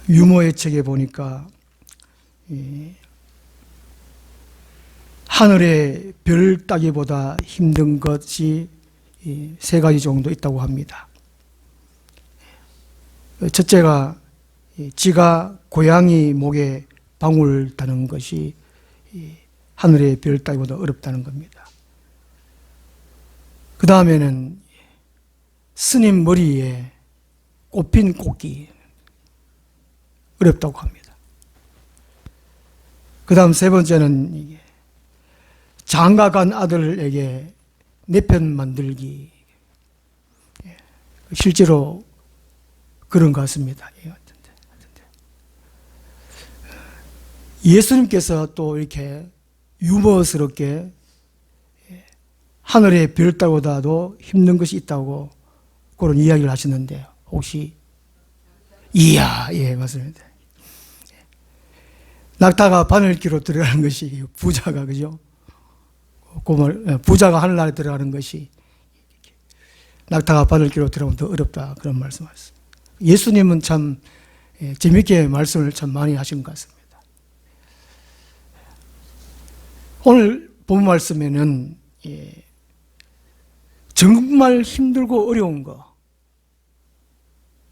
유머의 책에 보니까 하늘의 별 따기보다 힘든 것이 세 가지 정도 있다고 합니다. 첫째가 지가 고양이 목에 방울 다는 것이 하늘의 별 따기보다 어렵다는 겁니다. 그 다음에는 스님 머리에 꼽힌 꽃기 어렵다고 합니다. 그 다음 세 번째는 장가간 아들에게 내 편 만들기. 실제로 그런 것 같습니다. 예수님께서 또 이렇게 유머스럽게 하늘의 별 따기보다도 힘든 것이 있다고 그런 이야기를 하시는데 혹시 이야, 예, 맞습니다. 낙타가 바늘기로 들어가는 것이 부자가, 그죠? 부자가 하늘나라에 들어가는 것이 낙타가 바늘기로 들어가면 더 어렵다, 그런 말씀하셨습니다. 예수님은 참 재미있게 말씀을 참 많이 하신 것 같습니다. 오늘 본 말씀에는 정말 힘들고 어려운 거,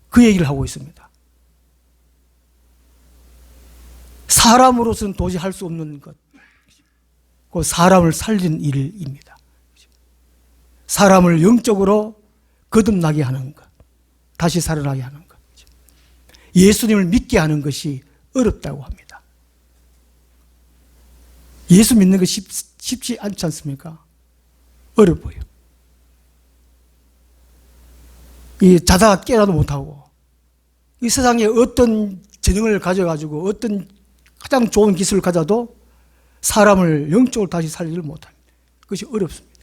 그 얘기를 하고 있습니다. 사람으로서는 도저히 할 수 없는 것, 그 사람을 살린 일입니다. 사람을 영적으로 거듭나게 하는 것, 다시 살아나게 하는 것, 예수님을 믿게 하는 것이 어렵다고 합니다. 예수 믿는 것이 쉽지 않지 않습니까? 어려워요. 이 자다가 깨라도 못하고, 이 세상에 어떤 재능을 가져가지고 어떤 가장 좋은 기술을 가져도 사람을 영적으로 다시 살리지를 못합니다. 그것이 어렵습니다.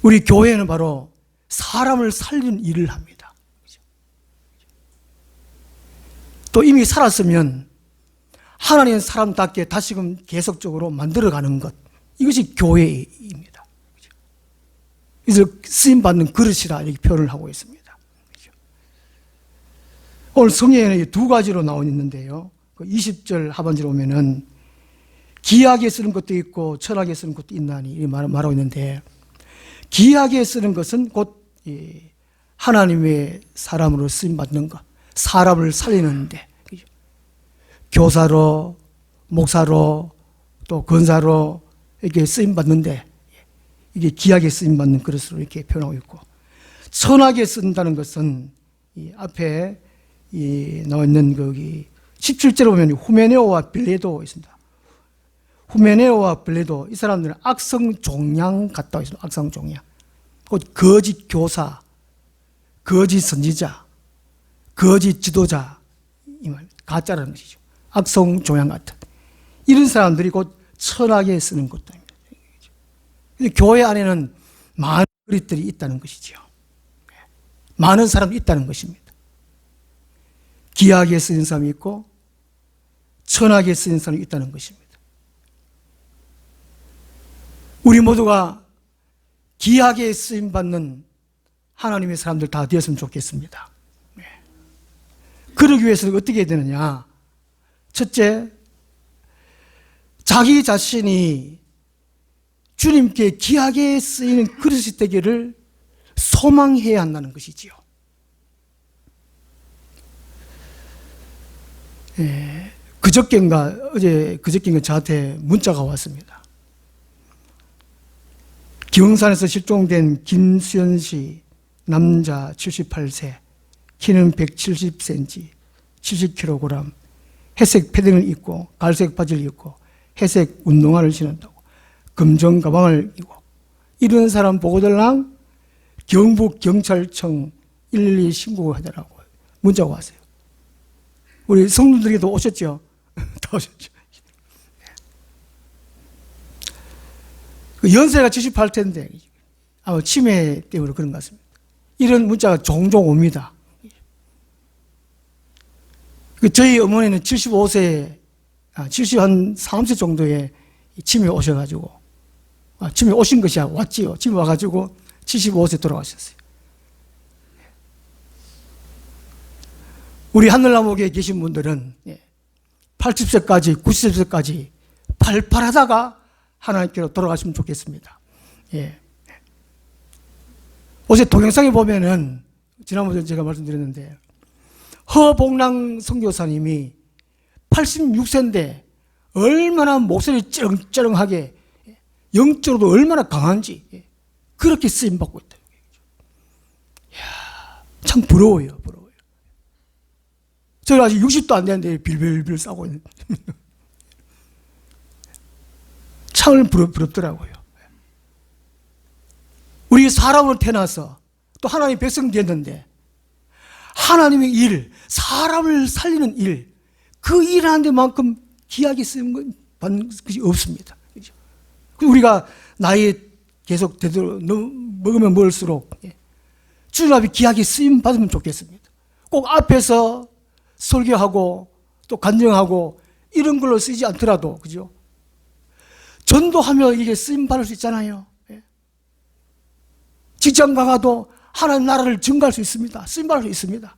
우리 교회는 바로 사람을 살리는 일을 합니다. 또 이미 살았으면 하나님 사람답게 다시금 계속적으로 만들어가는 것, 이것이 교회입니다. 그래서 쓰임받는 그릇이라 이렇게 표현을 하고 있습니다. 오늘 성경에는 두 가지로 나와 있는데요. 20절 하반절에 보면은 기하게 쓰는 것도 있고 천하게 쓰는 것도 있나니 말하고 있는데, 기하게 쓰는 것은 곧 하나님의 사람으로 쓰임받는 것, 사람을 살리는데, 교사로, 목사로, 또 권사로 이렇게 쓰임받는데, 이게 기하게 쓰임받는 그릇으로 이렇게 표현하고 있고, 천하게 쓴다는 것은 이 앞에 나와 있는 거기 17절에 보면 후메네오와 빌레도 있습니다. 후메네오와 빌레도, 이 사람들은 악성 종양 같다고 했습니다. 악성 종양. 곧 거짓 교사, 거짓 선지자, 거짓 지도자, 이 말, 가짜라는 것이죠. 악성 종양 같은 이런 사람들이 곧 천하게 쓰는 것도 아닙니다. 교회 안에는 많은 그릇들이 있다는 것이죠. 많은 사람이 있다는 것입니다. 기하게 쓰는 사람이 있고 천하게 쓰는 사람이 있다는 것입니다. 우리 모두가 기하게 쓰임받는 하나님의 사람들 다 되었으면 좋겠습니다. 그러기 위해서는 어떻게 해야 되느냐? 첫째, 자기 자신이 주님께 귀하게 쓰이는 그릇이 되기를 소망해야 한다는 것이지요. 그저께인가 저한테 문자가 왔습니다. 경산에서 실종된 김수현 씨, 남자 78세, 키는 170cm, 70kg, 회색 패딩을 입고 갈색 바지를 입고 회색 운동화를 신는다고, 검정 가방을 입고, 이런 사람 보고들랑 경북경찰청 112 신고하더라고요. 문자가 왔어요. 우리 성도들에게도 오셨죠? 다 오셨죠? 연세가 78세인데 아마 치매 때문에 그런 것 같습니다. 이런 문자가 종종 옵니다. 저희 어머니는 75세, 73세 정도에 치매 오셔가지고, 치매 오신 것이 왔지요. 치매 와가지고 75세 돌아가셨어요. 우리 하늘나무에 계신 분들은 80세까지 90세까지 팔팔하다가 하나님께로 돌아가시면 좋겠습니다. 예. 어제 동영상에 보면은 지난번에 제가 말씀드렸는데 허봉랑 선교사님이 86세인데 얼마나 목소리 쩌렁쩌렁하게 영적으로도 얼마나 강한지 그렇게 쓰임받고 있다. 이야, 참 부러워요. 저는 아직 60도 안 되는데 빌빌빌 싸고 있는 참 부럽더라고요. 우리 사람으로 태어나서 또 하나님 백성 됐는데 하나님의 일, 사람을 살리는 일, 그 일하는 데만큼 귀하게 쓰임 받는 것이 없습니다. 그렇죠? 우리가 나이 계속 먹으면 먹을수록 주님 앞에 귀하게 쓰임 받으면 좋겠습니다. 꼭 앞에서 설교하고 또 간증하고 이런 걸로 쓰지 않더라도, 그죠? 전도하며 이게 쓰임 받을 수 있잖아요. 직장 가가도 하나님 나라를 증거할 수 있습니다. 쓰임 받을 수 있습니다.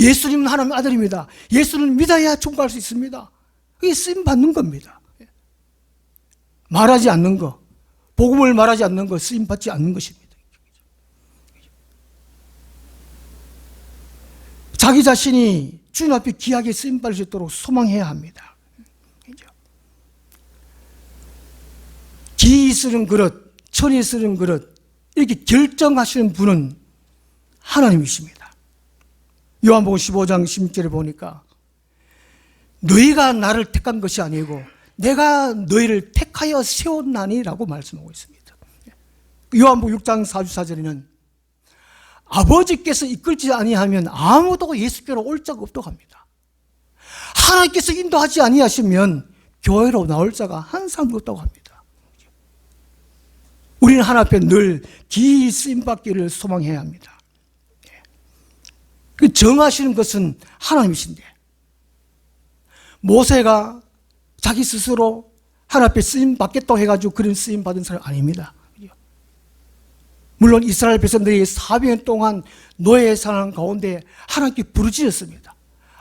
예수님은 하나님 아들입니다. 예수는 믿어야 증거할 수 있습니다. 그게 쓰임 받는 겁니다. 말하지 않는 거, 복음을 말하지 않는 거, 쓰임 받지 않는 것입니다. 자기 자신이 주님 앞에 귀하게 쓰임 받을 수 있도록 소망해야 합니다. 기 쓰는 그릇, 천이 쓰는 그릇, 이렇게 결정하시는 분은 하나님이십니다. 요한복음 15장 16절에 보니까 너희가 나를 택한 것이 아니고 내가 너희를 택하여 세웠나니라고 말씀하고 있습니다. 요한복음 6장 44절에는 아버지께서 이끌지 아니하면 아무도 예수께로 올 자가 없다고 합니다. 하나님께서 인도하지 아니하시면 교회로 나올 자가 한 사람도 없다고 합니다. 우리는 하나님 앞에 늘 기이 쓰임받기를 소망해야 합니다. 정하시는 것은 하나님이신데 모세가 자기 스스로 하나님 앞에 쓰임받겠다고 해가지고 그런 쓰임받은 사람이 아닙니다. 물론 이스라엘 백성들이 400년 동안 노예의 상황 가운데 하나님께 부르짖었습니다.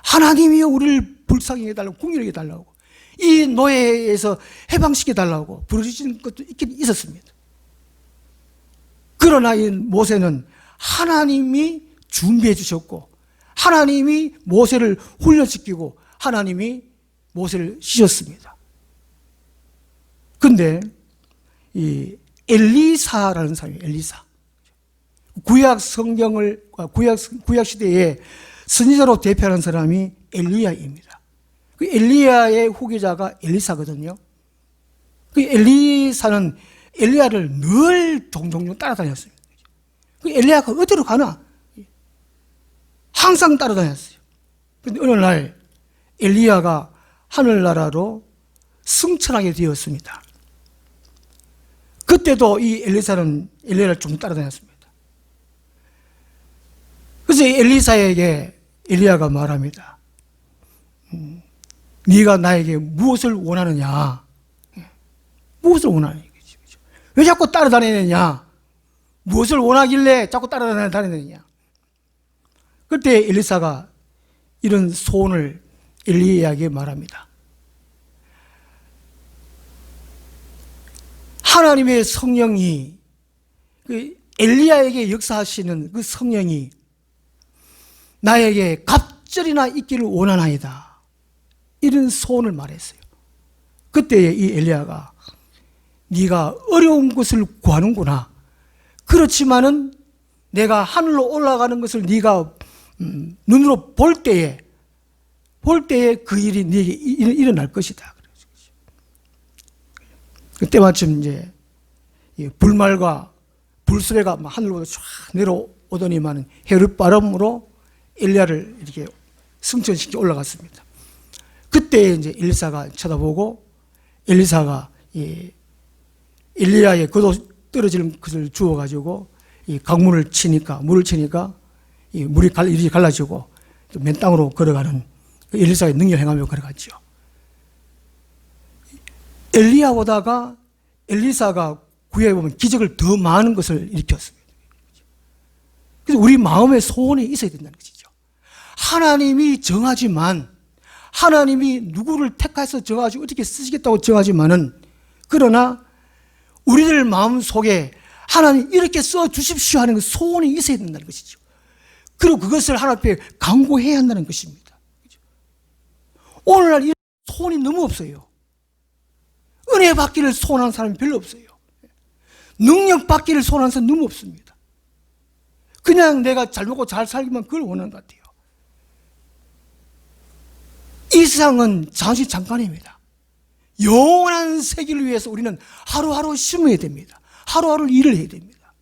하나님이여 우리를 불쌍히 해달라고, 궁일하게 해달라고, 이 노예에서 해방시켜달라고 부르짖는 것도 있긴 있었습니다. 그러나 이 모세는 하나님이 준비해 주셨고 하나님이 모세를 훈련시키고 하나님이 모세를 씌웠습니다. 그런데 이 엘리사라는 사람이 엘리사, 구약 성경을 구약 시대에 선지자로 대표하는 사람이 엘리야입니다. 그 엘리야의 후계자가 엘리사거든요. 그 엘리사는 엘리야를 늘 종종 따라다녔어요. 그 엘리야가 어디로 가나 항상 따라다녔어요. 그런데 어느 날 엘리야가 하늘나라로 승천하게 되었습니다. 그때도 이 엘리사는 엘리야를 좀 따라다녔습니다. 그래서 엘리사에게 엘리야가 말합니다. 네가 나에게 무엇을 원하느냐? 무엇을 원하느냐? 왜 자꾸 따라다니느냐? 무엇을 원하길래 자꾸 따라다니느냐? 그때 엘리사가 이런 소원을 엘리야에게 말합니다. 하나님의 성령이 그 엘리야에게 역사하시는 그 성령이 나에게 갑절이나 있기를 원하나이다. 이런 소원을 말했어요. 그때 이 엘리야가 네가 어려운 것을 구하는구나. 그렇지만은 내가 하늘로 올라가는 것을 네가 눈으로 볼 때에 그 일이 네게 일어날 것이다. 그때 마침 이제 불말과 불수레가 하늘로 쫙 내려오더니만 해룻바람으로 엘리야를 이렇게 승천시켜 올라갔습니다. 그때 이제 엘리사가 쳐다보고 엘리사가 엘리야의 겉옷 떨어지는 것을 주워가지고 이 강물을 치니까 물을 치니까 이 물이 이렇게 갈라지고 맨 땅으로 걸어가는 그 엘리사의 능력을 행하며 걸어갔죠. 엘리야보다가 엘리사가 구약에 보면 기적을 더 많은 것을 일으켰습니다. 그래서 우리 마음에 소원이 있어야 된다는 것이죠. 하나님이 정하지만, 하나님이 누구를 택해서 정하시고 어떻게 쓰시겠다고 정하지만은, 그러나 우리들 마음 속에 하나님 이렇게 써 주십시오 하는 소원이 있어야 된다는 것이죠. 그리고 그것을 하나님 앞에 간구해야 한다는 것입니다. 오늘날 이런 소원이 너무 없어요. 은혜 받기를 소원하는 사람이 별로 없어요. 능력 받기를 소원하는 사람이 너무 없습니다. 그냥 내가 잘 먹고 잘 살기만 그걸 원하는 것 같아요. 이 세상은 잠시 잠깐입니다. 영원한 세계를 위해서 우리는 하루하루 심어야 됩니다. 하루하루 일을 해야 됩니다.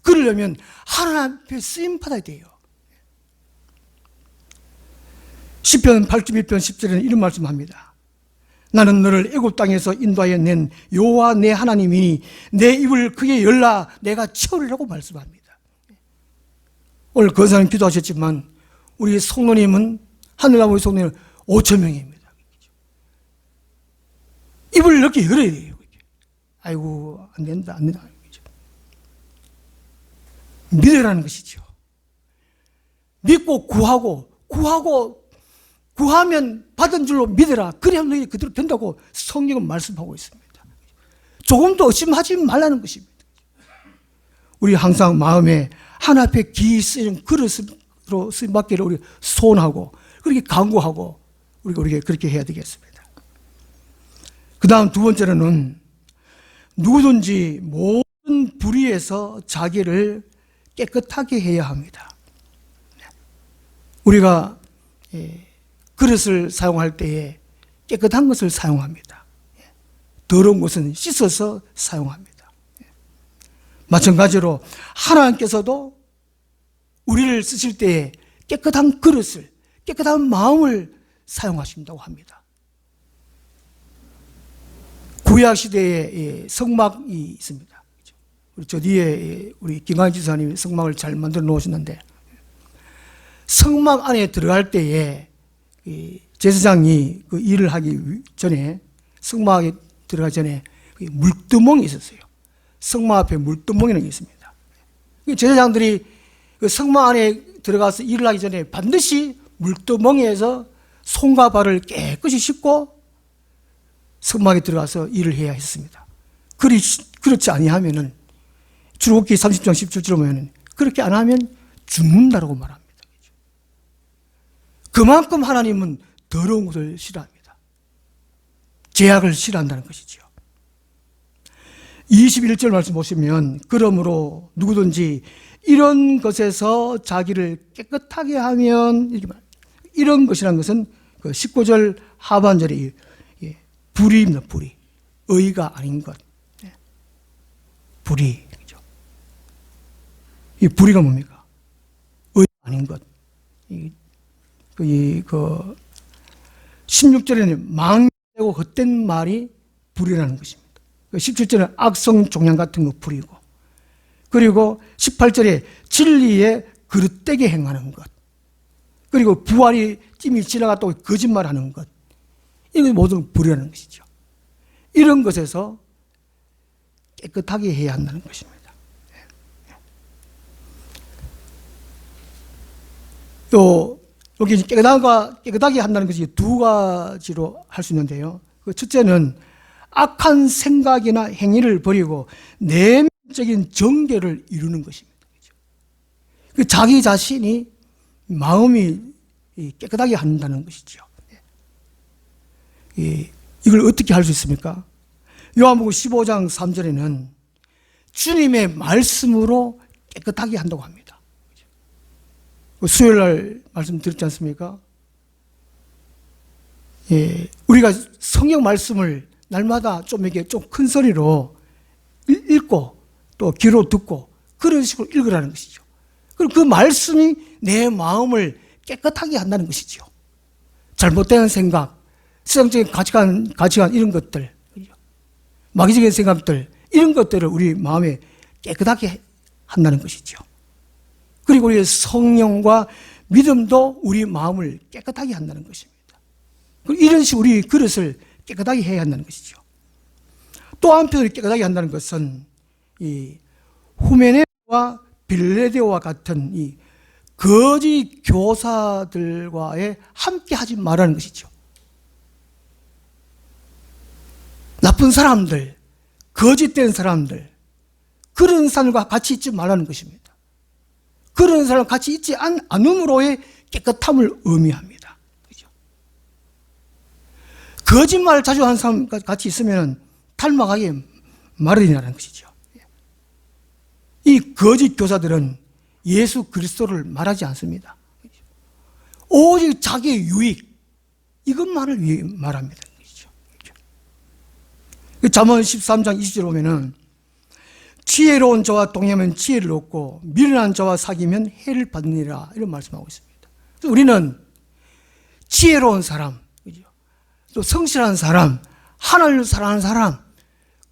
그러려면 하나님 앞에 쓰임 받아야 돼요. 시편 81편 10절에는 이런 말씀합니다. 나는 너를 애굽 땅에서 인도하여 낸 여호와 내 하나님이니 내 입을 크게 열라 내가 채우리라고 말씀합니다. 오늘 건사님 기도하셨지만 우리 성도님은 하늘나무 성도님은 5천 명입니다. 입을 넓게 열어야 돼요. 아이고 안 된다 안 된다. 믿으라는 것이죠. 믿고 구하면 받은 줄로 믿으라. 그래야 너희 그대로 된다고 성경은 말씀하고 있습니다. 조금도 의심하지 말라는 것입니다. 우리 항상 마음에 하나 앞에 기이 쓰이는 그릇으로 쓰임받기를 우리 소원하고 그렇게 간구하고 우리가 그렇게 해야 되겠습니다. 그 다음 두 번째로는 누구든지 모든 불의에서 자기를 깨끗하게 해야 합니다. 우리가 그릇을 사용할 때에 깨끗한 것을 사용합니다. 더러운 것은 씻어서 사용합니다. 마찬가지로 하나님께서도 우리를 쓰실 때에 깨끗한 그릇을, 깨끗한 마음을 사용하신다고 합니다. 구약시대에 성막이 있습니다. 저 뒤에 우리 김광희 지사님이 성막을 잘 만들어 놓으셨는데, 성막 안에 들어갈 때에 제사장이 그 일을 하기 전에, 성막에 들어가기 전에 물두멍이 있었어요. 성막 앞에 물두멍이라는 게 있습니다. 제사장들이 그 성막 안에 들어가서 일을 하기 전에 반드시 물두멍에서 손과 발을 깨끗이 씻고 성막에 들어가서 일을 해야 했습니다. 그렇지 아니하면은 출애굽기 30장 17절에 보면은 그렇게 안 하면 죽는다라고 말합니다. 그만큼 하나님은 더러운 것을 싫어합니다. 죄악을 싫어한다는 것이죠. 21절 말씀 보시면 그러므로 누구든지 이런 것에서 자기를 깨끗하게 하면 이렇게 말. 이런 것이라는 것은 그 19절 하반절에 불의입니다. 불의. 의가 아닌 것. 불의. 이 불의가 뭡니까? 의가 아닌 것. 16절에는 망되고 헛된 말이 불의라는 것입니다. 17절에는 악성 종양 같은 거 불이고, 그리고 18절에 진리에 그릇되게 행하는 것, 그리고 부활이 찜이 지나갔다고 거짓말하는 것, 이건 모두 불의라는 것이죠. 이런 것에서 깨끗하게 해야 한다는 것입니다. 또 여기 깨끗하게 한다는 것이 두 가지로 할 수 있는데요. 그 첫째는 악한 생각이나 행위를 버리고 내면적인 정결을 이루는 것입니다. 그 자기 자신이 마음이 깨끗하게 한다는 것이죠. 이걸 어떻게 할 수 있습니까? 요한복음 15장 3절에는 주님의 말씀으로 깨끗하게 한다고 합니다. 수요일 날 말씀 드렸지 않습니까? 우리가 성경 말씀을 날마다 좀 큰 소리로 읽고 또 귀로 듣고 그런 식으로 읽으라는 것이죠. 그리고 그 말씀이 내 마음을 깨끗하게 한다는 것이죠. 잘못된 생각, 세상적인 가치관 이런 것들, 마귀적인 생각들, 이런 것들을 우리 마음에 깨끗하게 한다는 것이죠. 그리고 우리의 성령과 믿음도 우리 마음을 깨끗하게 한다는 것입니다. 이런 식으로 우리 그릇을 깨끗하게 해야 한다는 것이죠. 또 한편으로 깨끗하게 한다는 것은 이 후메네와 빌레데오와 같은 이 거짓 교사들과의 함께 하지 말라는 것이죠. 나쁜 사람들, 거짓된 사람들, 그런 사람과 같이 있지 말라는 것입니다. 그런 사람 같이 있지 않음으로의 깨끗함을 의미합니다. 그죠? 거짓말 자주 하는 사람과 같이 있으면 탈막하기 마련이라는 것이죠. 이 거짓 교사들은 예수 그리스도를 말하지 않습니다. 오직 자기의 유익, 이것만을 위해 말합니다. 잠언 13장 20절 보면은 지혜로운 자와 동행하면 지혜를 얻고 미련한 자와 사귀면 해를 받느니라, 이런 말씀하고 있습니다. 그래서 우리는 지혜로운 사람, 또 성실한 사람, 하나님을 사랑하는 사람,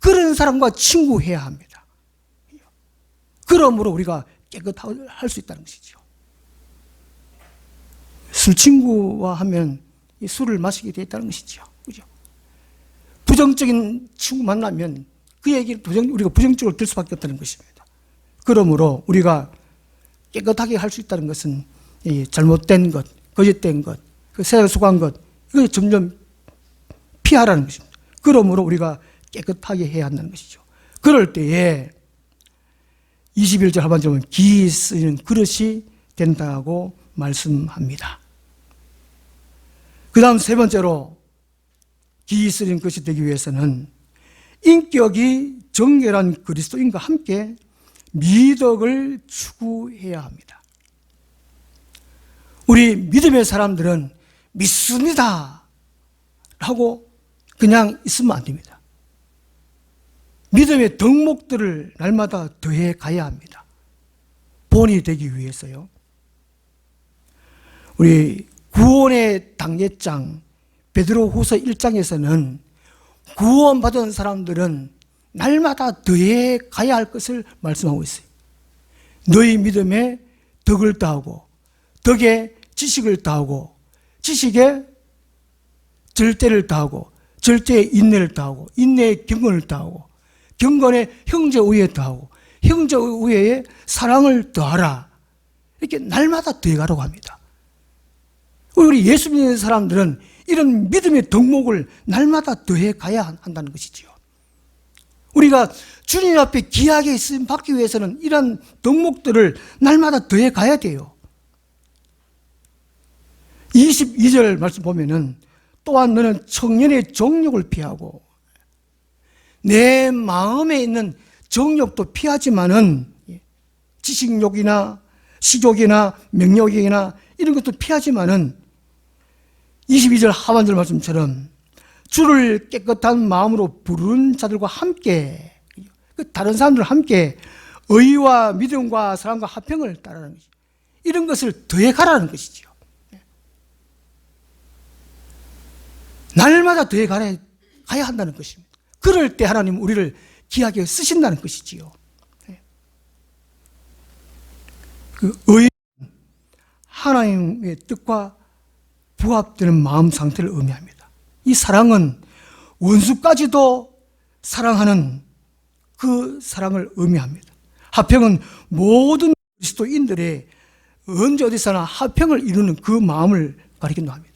그런 사람과 친구해야 합니다. 그러므로 우리가 깨끗할 수 있다는 것이죠. 술 친구와 하면 술을 마시게 되어 있다는 것이죠. 그죠? 부정적인 친구 만나면 그 얘기를 우리가 부정적으로 들 수밖에 없다는 것입니다. 그러므로 우리가 깨끗하게 할 수 있다는 것은 잘못된 것, 거짓된 것, 세상 속한 것, 이걸 점점 피하라는 것입니다. 그러므로 우리가 깨끗하게 해야 한다는 것이죠. 그럴 때에 21절 하반절에 보면 기이 쓰이는 그릇이 된다고 말씀합니다. 그 다음 세 번째로 기이 쓰이는 것이 되기 위해서는 인격이 정결한 그리스도인과 함께 미덕을 추구해야 합니다. 우리 믿음의 사람들은 믿습니다 하고 그냥 있으면 안 됩니다. 믿음의 덕목들을 날마다 더해 가야 합니다. 본이 되기 위해서요. 우리 구원의 당예장 베드로후서 1장에서는 구원받은 사람들은 날마다 더해 가야 할 것을 말씀하고 있어요. 너희 믿음에 덕을 더하고 덕에 지식을 더하고 지식에 절대를 더하고 절대에 인내를 더하고 인내에 경건을 더하고 경건에 형제우애에 더하고 형제우애에 사랑을 더하라. 이렇게 날마다 더해가라고 합니다. 우리 예수 믿는 사람들은 이런 믿음의 덕목을 날마다 더해가야 한다는 것이지요. 우리가 주님 앞에 귀하게 쓰임 받기 위해서는 이런 덕목들을 날마다 더해가야 돼요. 22절 말씀 보면은 또한 너는 청년의 정욕을 피하고 내 마음에 있는 정욕도 피하지만은 지식욕이나 식욕이나 명욕이나 이런 것도 피하지만은 22절 하반절 말씀처럼 주를 깨끗한 마음으로 부르는 자들과 함께 다른 사람들과 함께 의와 믿음과 사랑과 화평을 따르는 것이죠. 이런 것을 더해가라는 것이죠. 날마다 더해가야 한다는 것입니다. 그럴 때 하나님 우리를 귀하게 쓰신다는 것이지요. 그 의는 하나님의 뜻과 부합되는 마음 상태를 의미합니다. 이 사랑은 원수까지도 사랑하는 그 사랑을 의미합니다. 화평은 모든 그리스도인들의 언제 어디서나 화평을 이루는 그 마음을 가리킨다고 합니다.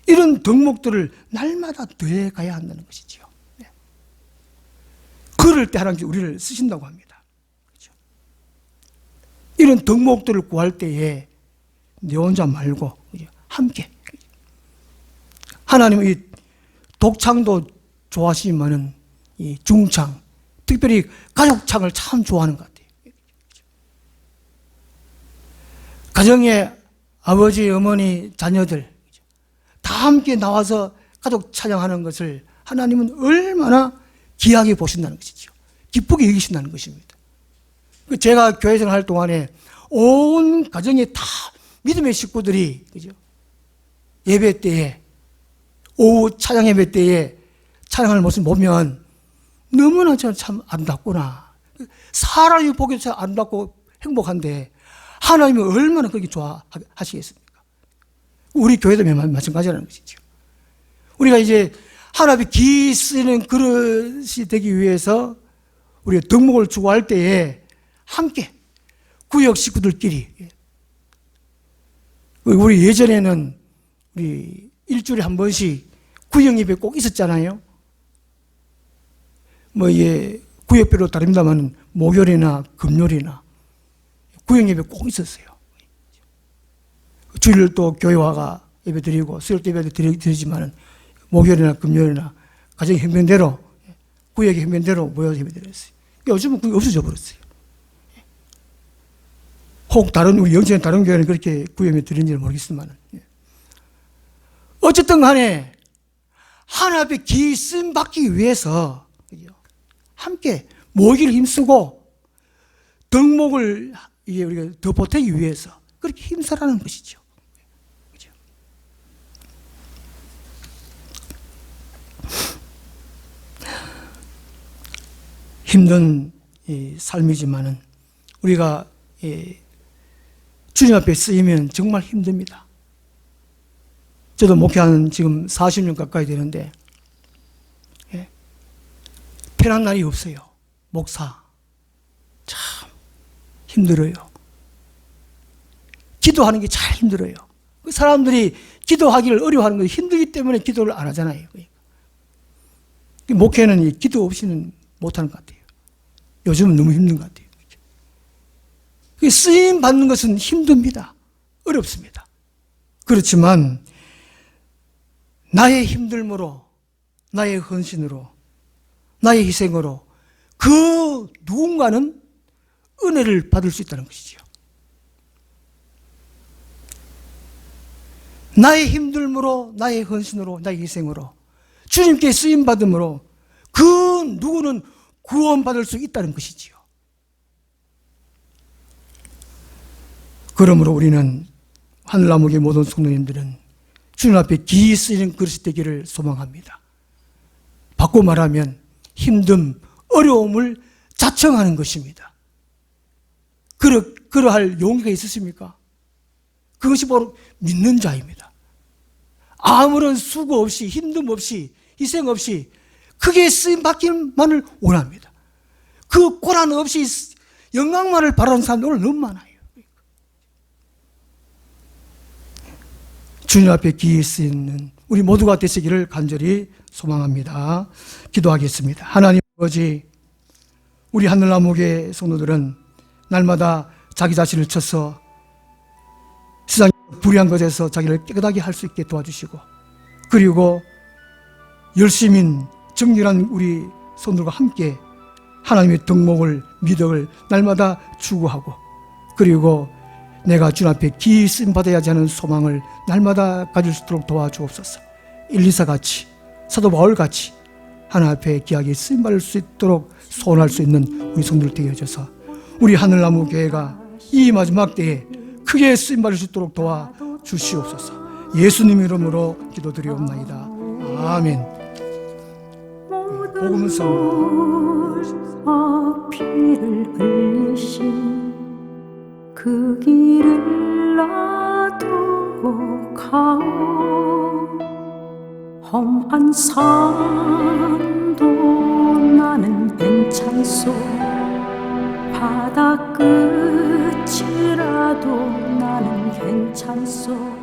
이런 덕목들을 날마다 더해가야 한다는 것이지요. 그럴 때 하나님께서 우리를 쓰신다고 합니다. 그렇죠? 이런 덕목들을 구할 때에 내 혼자 말고 함께. 하나님은 이 독창도 좋아하시지만은 이 중창, 특별히 가족창을 참 좋아하는 것 같아요. 가정에 아버지, 어머니, 자녀들 다 함께 나와서 가족 찬양하는 것을 하나님은 얼마나 귀하게 보신다는 것이죠. 기쁘게 여기신다는 것입니다. 제가 교회 생활할 동안에 온 가정에 다 믿음의 식구들이 그죠? 예배 때에 오후 찬양 예배 때에 찬양하는 모습을 보면 너무나 참 아름답구나. 사람이 보기에 참 아름답고 행복한데 하나님은 얼마나 그렇게 좋아하시겠습니까? 우리 교회도 마찬가지라는 것이죠. 우리가 이제 하나님이 귀 쓰는 그릇이 되기 위해서 우리가 덕목을 추구할 때에 함께 구역 식구들끼리 우리 예전에는 우리 일주일에 한 번씩 구역 예배 꼭 있었잖아요. 뭐, 예, 구역별로 다릅니다만, 목요일이나 금요일이나 구역 예배 꼭 있었어요. 주일 또 교회화가 예배 드리고, 수요일 때 예배 드리지만, 목요일이나 금요일이나 가정 형편대로, 구역의 형편대로 모여서 예배 드렸어요. 요즘은 그게 없어져 버렸어요. 혹 우리 영천의 다른 교회는 그렇게 구역 예배 드린지는 모르겠지만, 어쨌든 간에, 하나님 앞에 귀 쓰임 받기 위해서 함께 모이기를 힘쓰고 덕목을 이게 우리가 더 보태기 위해서 그렇게 힘쓰라는 것이죠. 그죠? 힘든 삶이지만은 우리가 주님 앞에 쓰이면 정말 힘듭니다. 저도 목회하는 지금 40년 가까이 되는데, 편한 날이 없어요. 목사. 참 힘들어요. 기도하는 게 잘 힘들어요. 사람들이 기도하기를 어려워하는 건 힘들기 때문에 기도를 안 하잖아요. 목회는 기도 없이는 못하는 것 같아요. 요즘은 너무 힘든 것 같아요. 쓰임 받는 것은 힘듭니다. 어렵습니다. 그렇지만 나의 힘들므로, 나의 헌신으로, 나의 희생으로 그 누군가는 은혜를 받을 수 있다는 것이죠. 나의 힘들므로, 나의 헌신으로, 나의 희생으로 주님께 쓰임받음으로 그 누구는 구원받을 수 있다는 것이지요. 그러므로 우리는 하늘나무의 모든 성도님들은 주님 앞에 기이 쓰이는 그릇이 되기를 소망합니다. 바꿔 말하면 힘듦, 어려움을 자청하는 것입니다. 그러할 용기가 있으십니까? 그것이 바로 믿는 자입니다. 아무런 수고 없이, 힘듦 없이, 희생 없이 크게 쓰임 받기만을 원합니다. 그 고난 없이 영광만을 바라는 사람들 오늘 너무 많아요. 주님 앞에 기이 쓰이는 우리 모두가 되시기를 간절히 소망합니다. 기도하겠습니다. 하나님 아버지, 우리 하늘나무교회 성도들은 날마다 자기 자신을 쳐서 세상 불의한 것에서 자기를 깨끗하게 할 수 있게 도와주시고, 그리고 열심인 정결한 우리 성도들과 함께 하나님의 덕목을, 미덕을 날마다 추구하고, 그리고 내가 주님 앞에 기이 쓰임 받아야지 하는 소망을 날마다 가질 수 있도록 도와주옵소서. 일리사 같이, 사도 바울 같이 하나님 앞에 귀하게 쓰임 받을 수 있도록 소원할 수 있는 우리 성도들 되게 해줘서 우리 하늘나무 교회가 이 마지막 때에 크게 쓰임 받을 수 있도록 도와주시옵소서. 예수님 이름으로 기도드리옵나이다. 아멘. 복음성 피를 흘리신 그 길을 나도 가오. 험한 산도 나는 괜찮소. 바다 끝이라도 나는 괜찮소.